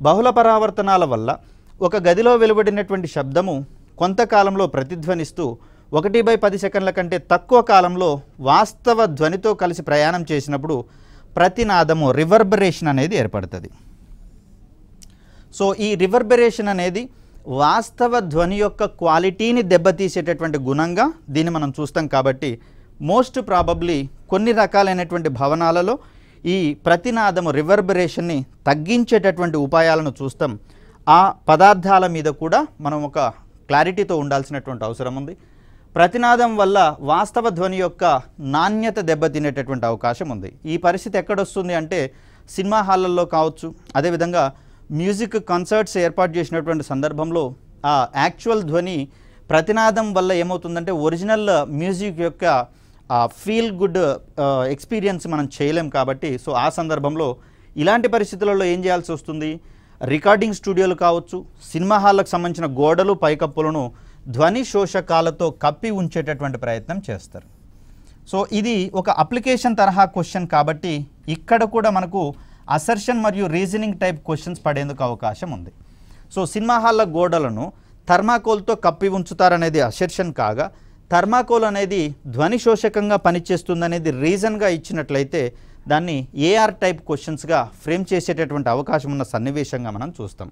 బహుళ పరావర్తనాల వల్ల ఒక గదిలో వెలువడినటువంటి శబ్దము కొంతకాలంలో ప్రతిధ్వనిస్తూ 1/10 సెకండ్ల కంటే తక్కువ కాలంలో వాస్తవ ధ్వనితో కలిసి ప్రయాణం చేసినప్పుడు ప్రతినాదము రివర్బరేషన్ అనేది ఏర్పడుతుంది. సో ఈ రివర్బరేషన్ అనేది వాస్తవ ధ్వని యొక్క క్వాలిటీని దెబ్బతీసేటటువంటి గుణంగా దీన్ని మనం చూస్తాం. కాబట్టి మోస్ట్ ప్రాబబ్లీ కొన్ని రకాలైనటువంటి భవనాలలో ఈ ప్రతినాదము రివర్బరేషన్ని తగ్గించేటటువంటి ఉపాయాలను చూస్తాం. ఆ పదార్థాల మీద కూడా మనం ఒక క్లారిటీతో ఉండాల్సినటువంటి అవసరం ఉంది. ప్రతినాదం వల్ల వాస్తవ ధ్వని యొక్క నాణ్యత దెబ్బతినేటటువంటి అవకాశం ఉంది. ఈ పరిస్థితి ఎక్కడొస్తుంది అంటే సినిమా హాళ్ళల్లో కావచ్చు, అదేవిధంగా మ్యూజిక్ కన్సర్ట్స్ ఏర్పాటు చేసినటువంటి సందర్భంలో ఆ యాక్చువల్ ధ్వని ప్రతినాదం వల్ల ఏమవుతుందంటే ఒరిజినల్ మ్యూజిక్ యొక్క ఫీల్ గుడ్ ఎక్స్పీరియన్స్ మనం చేయలేం. కాబట్టి సో ఆ సందర్భంలో ఇలాంటి పరిస్థితులలో ఏం చేయాల్సి వస్తుంది, రికార్డింగ్ స్టూడియోలు కావచ్చు, సినిమా హాళ్ళకు సంబంధించిన గోడలు పైకప్పులను ధ్వని శోషకాలతో కప్పి ఉంచేటటువంటి ప్రయత్నం చేస్తారు. సో ఇది ఒక అప్లికేషన్ తరహా క్వశ్చన్ కాబట్టి ఇక్కడ కూడా మనకు అసర్షన్ మరియు రీజనింగ్ టైప్ క్వశ్చన్స్ పడేందుకు అవకాశం ఉంది. సో సినిమా హాళ్ళ గోడలను థర్మాకోల్తో కప్పి ఉంచుతారనేది అసర్షన్ కాగా, థర్మాకోల్ అనేది ధ్వని శోషకంగా పనిచేస్తుందనేది రీజన్గా ఇచ్చినట్లయితే దాన్ని ఏఆర్ టైప్ క్వశ్చన్స్గా ఫ్రేమ్ చేసేటటువంటి అవకాశం ఉన్న సన్నివేశంగా మనం చూస్తాం.